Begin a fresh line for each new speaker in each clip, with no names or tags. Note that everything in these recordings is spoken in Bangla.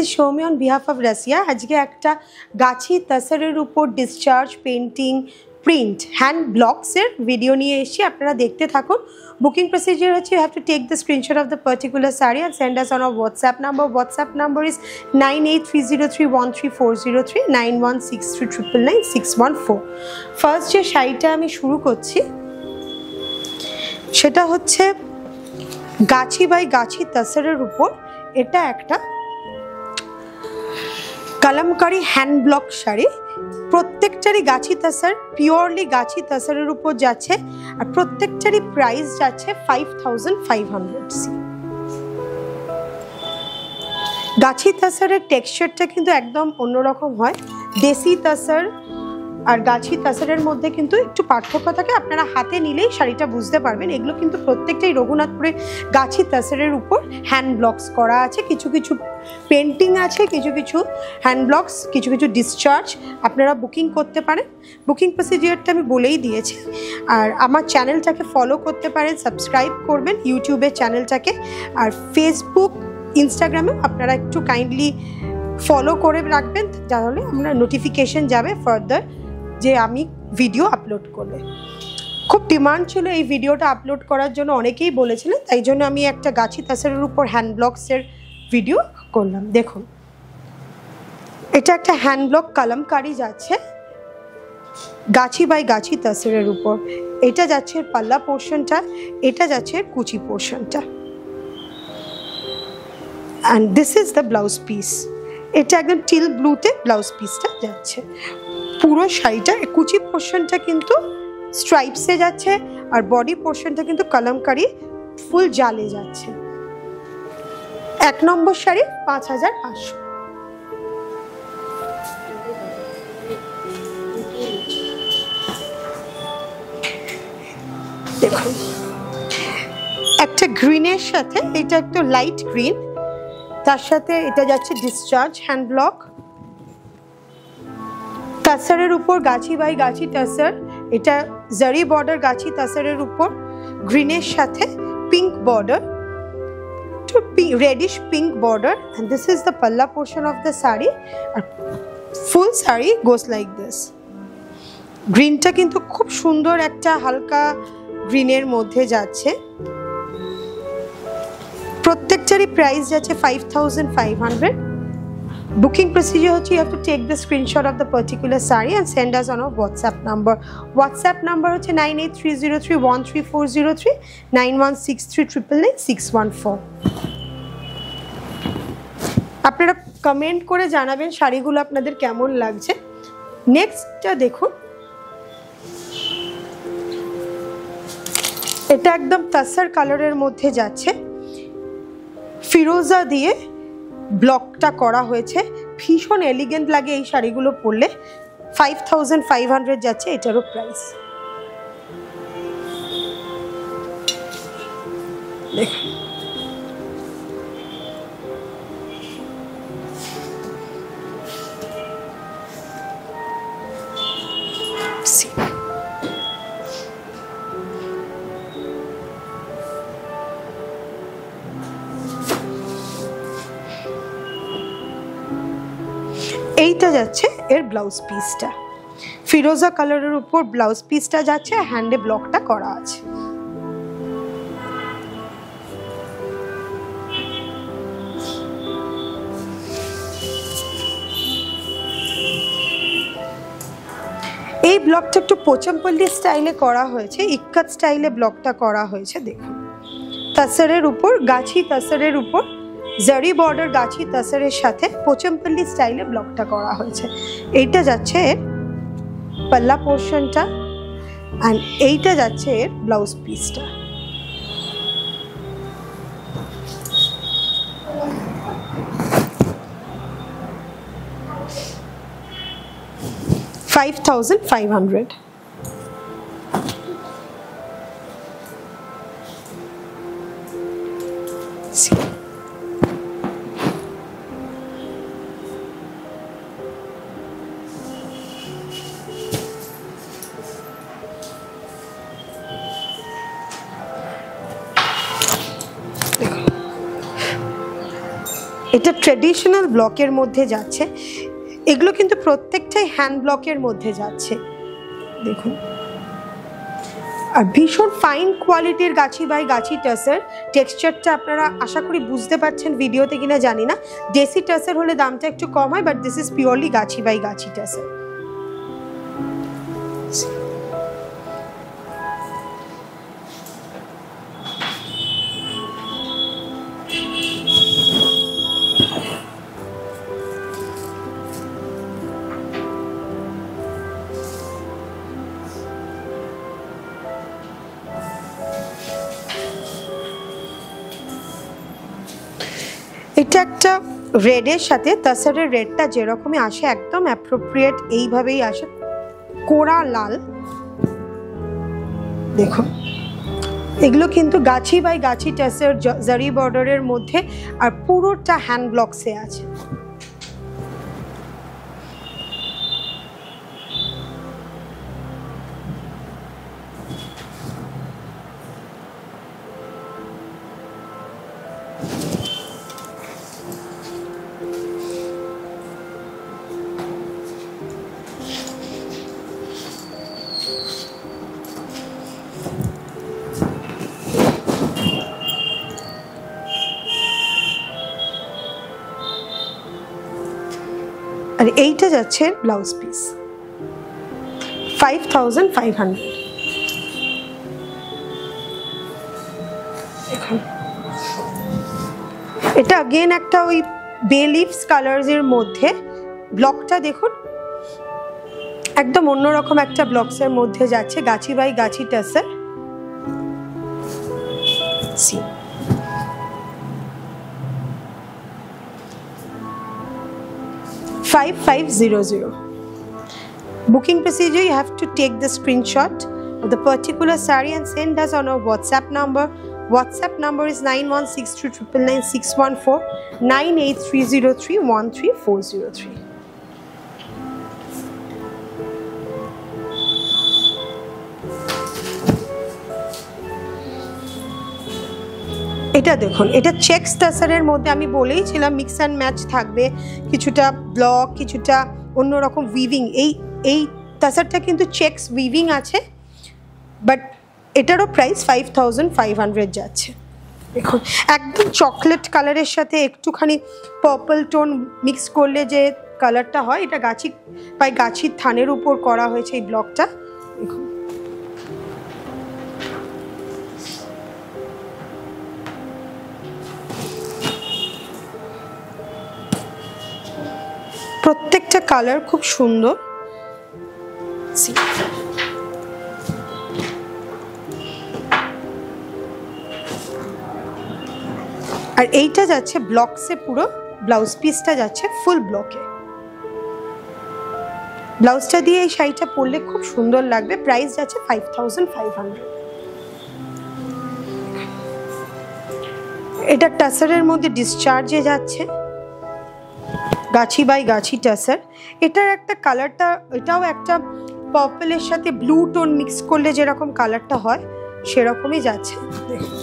is Shomi on behalf of Russia. আজকে একটা গাছি তাসারের উপর discharge painting print hand blocks এর ভিডিও নিয়ে এসেছি, আপনারা দেখতে থাকুন। বুকিং প্রসিজার হচ্ছে you have to take the screenshot of the particular saree and send us on our WhatsApp number. WhatsApp number is 9830313403 9163999614. First যে শাড়িটা আমি শুরু করছি সেটা হচ্ছে গাছি বাই গাছি তাসারের উপর। এটা একটা কলমকারি হ্যান্ড ব্লক শাড়ি, প্রত্যেকটারই গাছি তাসার, পিওরলি গাছি তাসারের উপর যাচ্ছে আর প্রত্যেকটারই প্রাইস যাচ্ছে 5500 গাছি তাসারের টেক্সচারটা কিন্তু একদম অন্যরকম হয়। দেশি তাসার আর গাছি তাসারের মধ্যে কিন্তু একটু পার্থক্য থাকে, আপনারা হাতে নিলেই শাড়িটা বুঝতে পারবেন। এগুলো কিন্তু প্রত্যেকটাই রঘুনাথপুরের গাছি তাসারের উপর হ্যান্ড ব্লকস করা আছে, কিছু কিছু পেন্টিং আছে, কিছু কিছু হ্যান্ড ব্লকস, কিছু কিছু ডিসচার্জ। আপনারা বুকিং করতে পারেন। বুকিং প্রসিডিওরটা আমি বলেই দিয়েছি। আর আমার চ্যানেলটাকে ফলো করতে পারেন, সাবস্ক্রাইব করবেন ইউটিউবের চ্যানেলটাকে, আর ফেসবুক ইনস্টাগ্রামে আপনারা একটু কাইন্ডলি ফলো করে রাখবেন, তাহলে আমরা নোটিফিকেশন যাবে ফার্দার যে আমি ভিডিও আপলোড করলে। খুব ডিমান্ড ছিল এই ভিডিওটা আপলোড করার জন্য, অনেকেই বলেছিলেন, তাই জন্য আমি একটা গাছি তাসারের উপর হ্যান্ড ব্লকসের ভিডিও করলাম। দেখুন, এটা একটা হ্যান্ড ব্লক কলমকারি যাচ্ছে গাছি বাই গাছি তাসারের উপর। এটা যাচ্ছে পাল্লা পোর্শনটা, এটা যাচ্ছে কুচি পোর্শনটা, and this is the blouse piece. এটা একদম টিল ব্লুতে ব্লাউজ পিসটা যাচ্ছে। পুরো শাড়িটা কুচি পোর্শনটা কিন্তু স্ট্রাইপসে যাচ্ছে আর বডি পোর্শনটা কিন্তু কলমকারি ফুল জালে যাচ্ছে। 1 নম্বর শাড়ি 5500। দেখুন, একটা গ্রিনের সাথে, এটা একটু লাইট গ্রিন, তার সাথে এটা যাচ্ছে ডিসচার্জ হ্যান্ড ব্লক। তাসারের উপর গাছি বাই গাছি তাসার, এটা জারি বর্ডার গাছি তাসারের উপর গ্রিনের সাথে pink border, to reddish pink border, and this is the palla portion of the saree. Full saree goes like this. গ্রিনটা কিন্তু খুব সুন্দর একটা হালকা গ্রিনের মধ্যে যাচ্ছে। প্রত্যেকটারই প্রাইস যাচ্ছে 5500। বুকিং প্রসিজার হচ্ছে you have to take the screenshot of the particular saree and send us on our WhatsApp number. WhatsApp number হচ্ছে 9830313403 9163999614। আপনারা কমেন্ট করে জানাবেন শাড়িগুলো আপনাদের কেমন লাগছে। নেক্সটটা দেখুন, এটা একদম তাসার কালারের মধ্যে যাচ্ছে, ফিরোজা দিয়ে ব্লকটা করা হয়েছে, ভীষণ এলিগেন্ট লাগে এই শাড়িগুলো পরলে। 5500 যাচ্ছে এটারও প্রাইস। দেখুন, এইটা যাচ্ছে এর ব্লাউজ পিসটা, ফিরোজা কালারের উপর ব্লাউজ পিসটা যাচ্ছে, হ্যান্ডে ব্লকটা করা আছে। এই ব্লকটা একটু পোচমপল্লি স্টাইলে করা হয়েছে, ইক্কাত স্টাইলে ব্লকটা করা হয়েছে। দেখুন, তাসারের উপর গাছি তাসারের উপর জারি বর্ডার গাছি তাসারের সাথে পোচমপল্লি স্টাইলে ব্লকটা করা হয়েছে। এইটা যাচ্ছে এর পাল্লা পোর্শনটা, অ্যান্ড এইটা যাচ্ছে এর ব্লাউজ পিসটা। $5500। এটা ট্রেডিশনাল ব্লকের মধ্যে যাচ্ছে, এগুলো কিন্তু প্রত্যেকটাই হ্যান্ড ব্লকের মধ্যে যাচ্ছে দেখুন। আর ভীষণ ফাইন কোয়ালিটির গাছি বাই গাছি টাসের। টেক্সচারটা আপনারা আশা করি বুঝতে পারছেন ভিডিওতে কিনা জানি না, দেশি টাসের হলে দামটা একটু কম হয়, but this is purely Gachhi by গাছি টাসের। এটা একটা রেডের সাথে তাসারের রেডটা যেরকমই আসে একদম অ্যাপ্রোপ্রিয়েট এইভাবেই আসে, কোড়া লাল দেখুন। এগুলো কিন্তু গাছি বাই গাছি টাসের জারি বর্ডারের মধ্যে, আর পুরোটা হ্যান্ড ব্লকসে আছে। আর এইটা যাচ্ছে ব্লাউজ পিস 5500। এটা अगेन একটা ওই বে লিভস কালারস এর মধ্যে, ব্লকটা দেখুন একদম অন্যরকম একটা ব্লকস এর মধ্যে যাচ্ছে, গাছি by Gachhi টাসের। 5500. Booking procedure, you have to take the screenshot of the particular saree and send us on our WhatsApp number. WhatsApp number is 9162999614 9830313403. এটা দেখুন, এটা চেকস টাসারের মধ্যে আমি বলেইছিলাম মিক্স অ্যান্ড ম্যাচ থাকবে, কিছুটা ব্লক কিছুটা অন্যরকম উইভিং। এই টাসারটা কিন্তু চেকস উইভিং আছে, বাট এটারও প্রাইস 5500 যাচ্ছে। দেখুন একদম চকলেট কালারের সাথে একটুখানি পার্পল টোন মিক্স করলে যে কালারটা হয়, এটা গাছি বাই গাছির থানের উপর করা হয়েছে এই ব্লকটা। দেখুন প্রত্যেকটা কালার খুব সুন্দর। আর এইটা যাচ্ছে ব্লকসে, পুরো ব্লাউজ পিসটা যাচ্ছে ফুল ব্লকে। ব্লাউজটা দিয়ে এই শাড়িটা পরলে খুব সুন্দর লাগবে। প্রাইস যাচ্ছে 5500। এটা টাসারের মধ্যে ডিসচার্জে যাচ্ছে, গাছি বাই গাছি টাসার। এটার একটা কালারটা, এটাও একটা পার্পলের সাথে ব্লু টোন মিক্স করলে যেরকম কালারটা হয় সেরকমই যাচ্ছে। দেখুন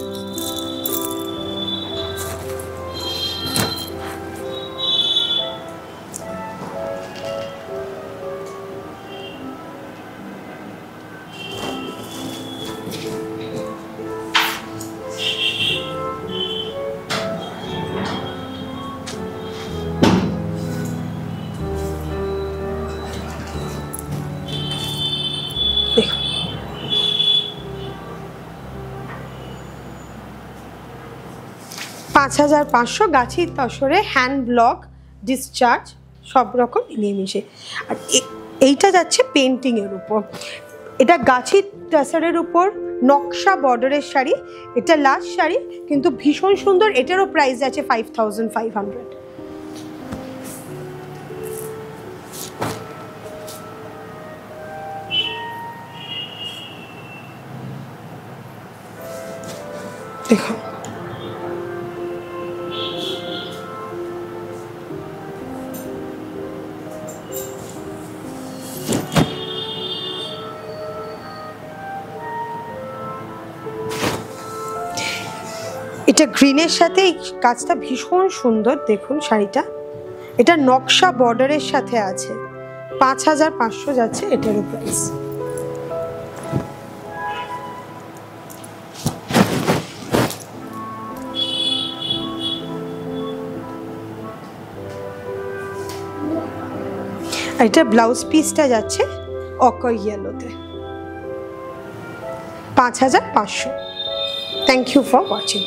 5500 গাছি তসরে হ্যান্ড ব্লক ডিসচার্জ সব রকম মিলিয়ে মিশে। আর এইটা যাচ্ছে পেন্টিং এর উপর, এটা গাছি টাসারের উপর নকশা বর্ডারের শাড়ি। এটা লাস্ট শাড়ি কিন্তু ভীষণ সুন্দর। এটারও প্রাইস আছে 5500। দেখুন এটা গ্রিনের সাথে এই কাজটা ভীষণ সুন্দর, দেখুন শাড়িটা। এটা নকশা বর্ডারের সাথে আছে, 5500 যাচ্ছে এটারও প্রাইস। এটা ব্লাউজ পিসটা যাচ্ছে অকার ইয়েলোতে, 5500। Thank you for watching.